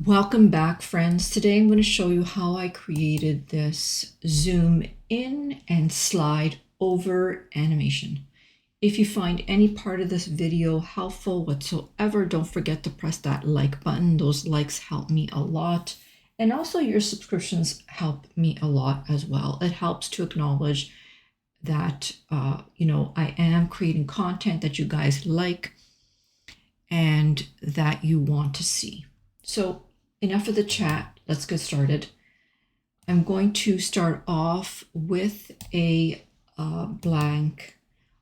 Welcome back, friends. Today I'm going to show you how I created this zoom in and slide over animation. If you find any part of this video helpful whatsoever, don't forget to press that like button. Those likes help me a lot. And also your subscriptions help me a lot as well. It helps to acknowledge that, I am creating content that you guys like and that you want to see. So enough of the chat, let's get started. I'm going to start off with a blank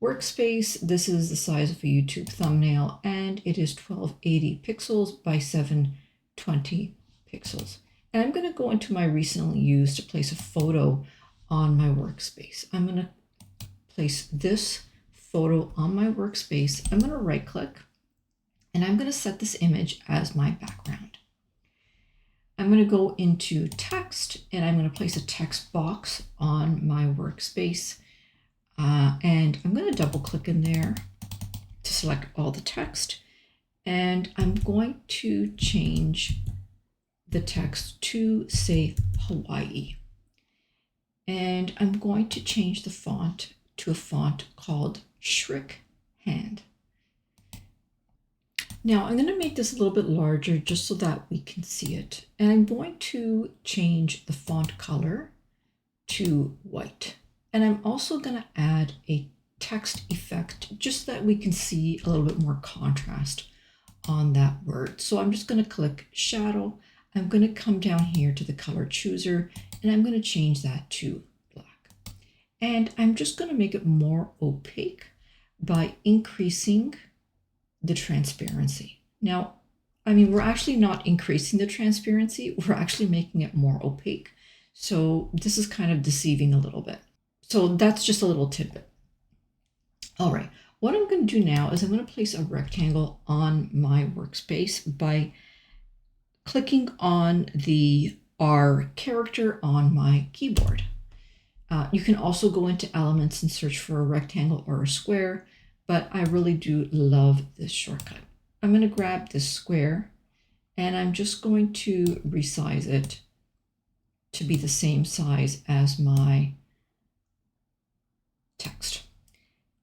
workspace. This is the size of a YouTube thumbnail and it is 1280 pixels by 720 pixels. And I'm going to go into my recently used to place a photo on my workspace. I'm going to place this photo on my workspace. I'm going to right click and I'm going to set this image as my background. I'm going to go into text and I'm going to place a text box on my workspace. And I'm going to double click in there to select all the text. And I'm going to change the text to say Hawaii. And I'm going to change the font to a font called Shriek Hand. Now I'm going to make this a little bit larger just so that we can see it. And I'm going to change the font color to white. And I'm also going to add a text effect just so that we can see a little bit more contrast on that word. So I'm just going to click shadow. I'm going to come down here to the color chooser and I'm going to change that to black. And I'm just going to make it more opaque by increasing the transparency. Now, we're actually not increasing the transparency, we're actually making it more opaque. So this is kind of deceiving a little bit. So that's just a little tidbit. All right, what I'm going to do now is I'm going to place a rectangle on my workspace by clicking on the R character on my keyboard. You can also go into elements and search for a rectangle or a square, but I really do love this shortcut. I'm going to grab this square and I'm just going to resize it to be the same size as my text.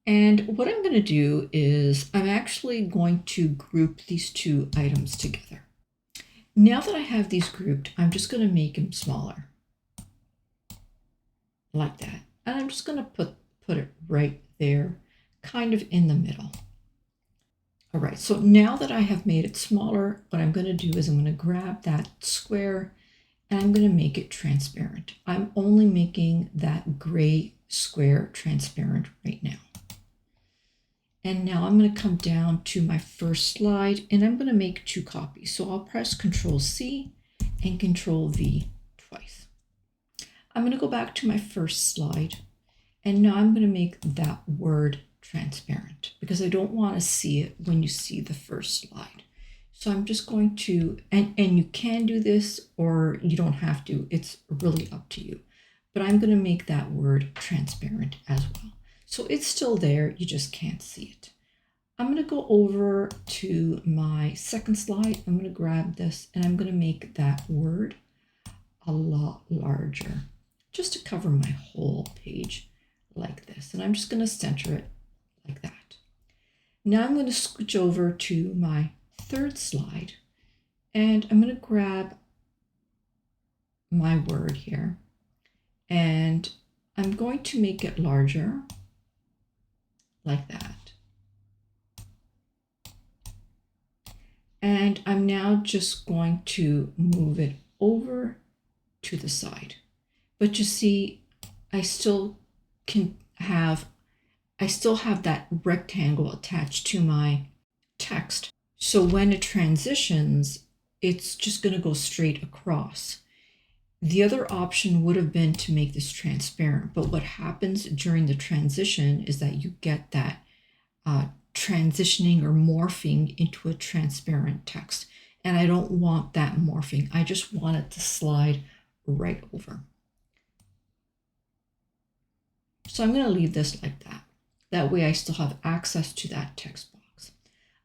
And what I'm going to do is I'm actually going to group these two items together. Now that I have these grouped, I'm just going to make them smaller like that. And I'm just going to put it right there, kind of in the middle. All right, so now that I have made it smaller, what I'm going to do is I'm going to grab that square and I'm going to make it transparent. I'm only making that gray square transparent right now. And now I'm going to come down to my first slide and I'm going to make two copies. So I'll press Control C and Control V twice. I'm going to go back to my first slide and now I'm going to make that word transparent because I don't want to see it when you see the first slide. So I'm just going to, and you can do this or you don't have to, it's really up to you. But I'm going to make that word transparent as well. So it's still there, you just can't see it. I'm going to go over to my second slide. I'm going to grab this and I'm going to make that word a lot larger just to cover my whole page like this. And I'm just going to center it like that. Now I'm going to switch over to my third slide and I'm going to grab my word here and I'm going to make it larger like that. And I'm now just going to move it over to the side. But you see, I still have that rectangle attached to my text. So when it transitions, it's just going to go straight across. The other option would have been to make this transparent, but what happens during the transition is that you get that transitioning or morphing into a transparent text. And I don't want that morphing. I just want it to slide right over. So I'm going to leave this like that. That way I still have access to that text box.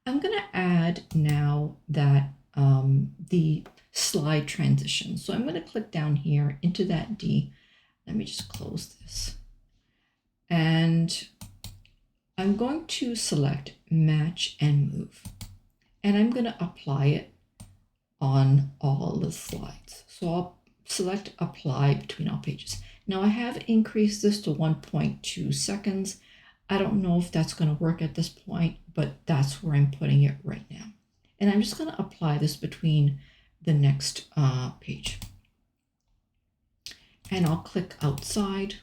I'm going to add now that the slide transition. So I'm going to click down here into that D. Let me just close this. And I'm going to select match and move. And I'm going to apply it on all the slides. So I'll select apply between all pages. Now I have increased this to 1.2 seconds. I don't know if that's going to work at this point, but that's where I'm putting it right now. And I'm just going to apply this between the next page. And I'll click outside.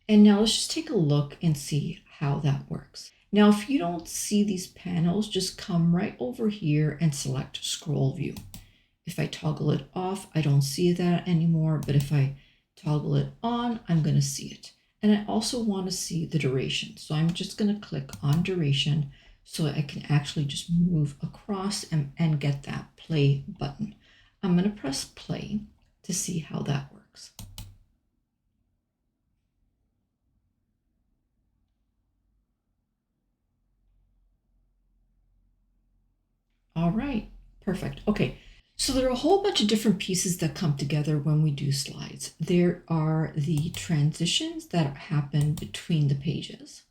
And now let's just take a look and see how that works. Now, if you don't see these panels, just come right over here and select scroll view. If I toggle it off, I don't see that anymore, but if I toggle it on, I'm going to see it. And I also want to see the duration. So I'm just going to click on duration so I can actually just move across and get that play button. I'm going to press play to see how that works. All right, perfect. Okay. So there are a whole bunch of different pieces that come together when we do slides. There are the transitions that happen between the pages.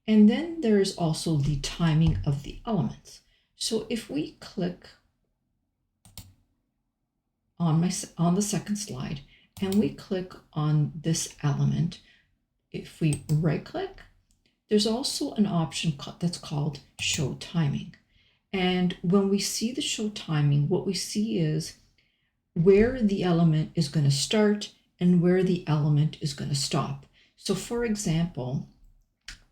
And then there's also the timing of the elements. So if we click on the second slide and we click on this element, if we right click, there's also an option that's called show timing. And when we see the show timing, what we see is where the element is going to start and where the element is going to stop. So for example,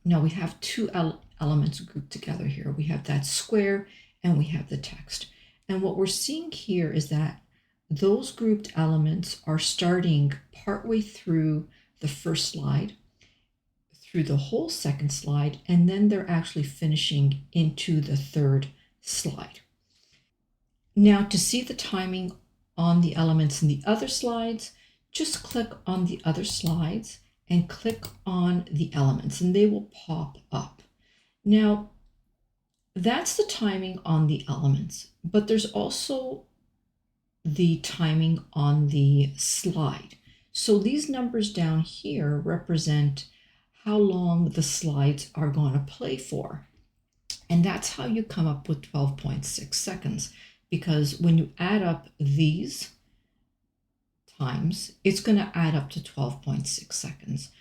now we have two elements grouped together here. We have that square and we have the text. And what we're seeing here is that those grouped elements are starting partway through the first slide, through the whole second slide, and then they're actually finishing into the third slide. Now to see the timing on the elements in the other slides, just click on the other slides and click on the elements and they will pop up. Now that's the timing on the elements, but there's also the timing on the slide. So these numbers down here represent how long the slides are going to play for. And that's how you come up with 12.6 seconds, because when you add up these times, it's going to add up to 12.6 seconds.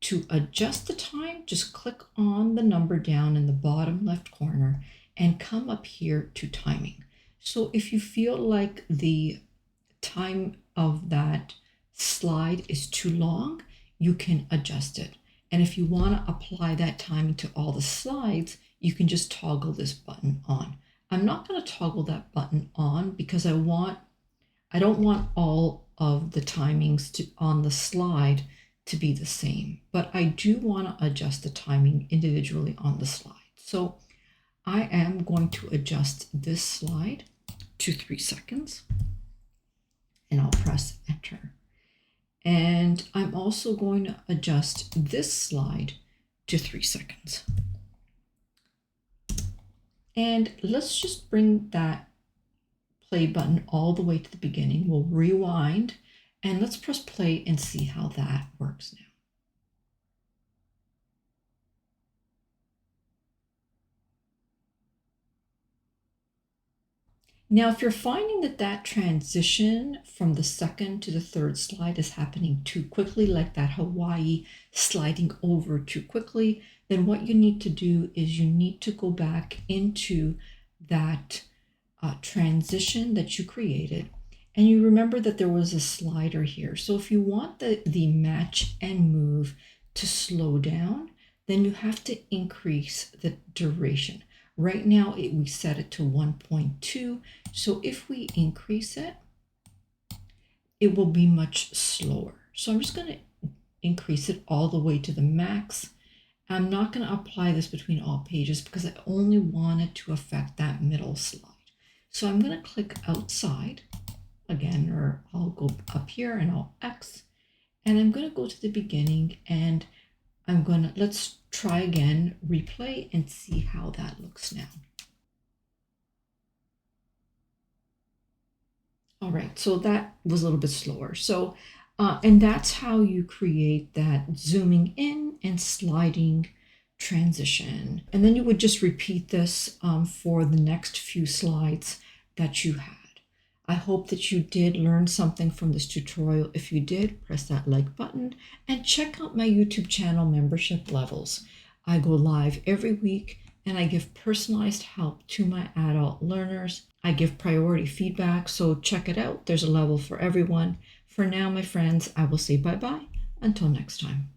To adjust the time, just click on the number down in the bottom left corner and come up here to timing. So if you feel like the time of that slide is too long, you can adjust it. And if you want to apply that timing to all the slides, you can just toggle this button on. I'm not going to toggle that button on because I don't want all of the timings on the slide to be the same, but I do want to adjust the timing individually on the slide. So I am going to adjust this slide to 3 seconds and I'll press enter. And I'm also going to adjust this slide to 3 seconds. And let's just bring that play button all the way to the beginning. We'll rewind and let's press play and see how that works now. Now, if you're finding that that transition from the second to the third slide is happening too quickly, like that Hawaii sliding over too quickly, then what you need to do is you need to go back into that transition that you created. And you remember that there was a slider here. So if you want the match and move to slow down, then you have to increase the duration. Right now, we set it to 1.2. So if we increase it, it will be much slower. So I'm just going to increase it all the way to the max. I'm not going to apply this between all pages because I only want it to affect that middle slide. So I'm going to click outside again, or I'll go up here and I'll X, and I'm going to go to the beginning and let's try again, replay and see how that looks now. right, so that was a little bit slower. So, and that's how you create that zooming in and sliding transition. And then you would just repeat this for the next few slides that you had. I hope that you did learn something from this tutorial. If you did, press that like button and check out my YouTube channel membership levels. I go live every week and I give personalized help to my adult learners. I give priority feedback, so check it out. There's a level for everyone. For now, my friends, I will say bye-bye until next time.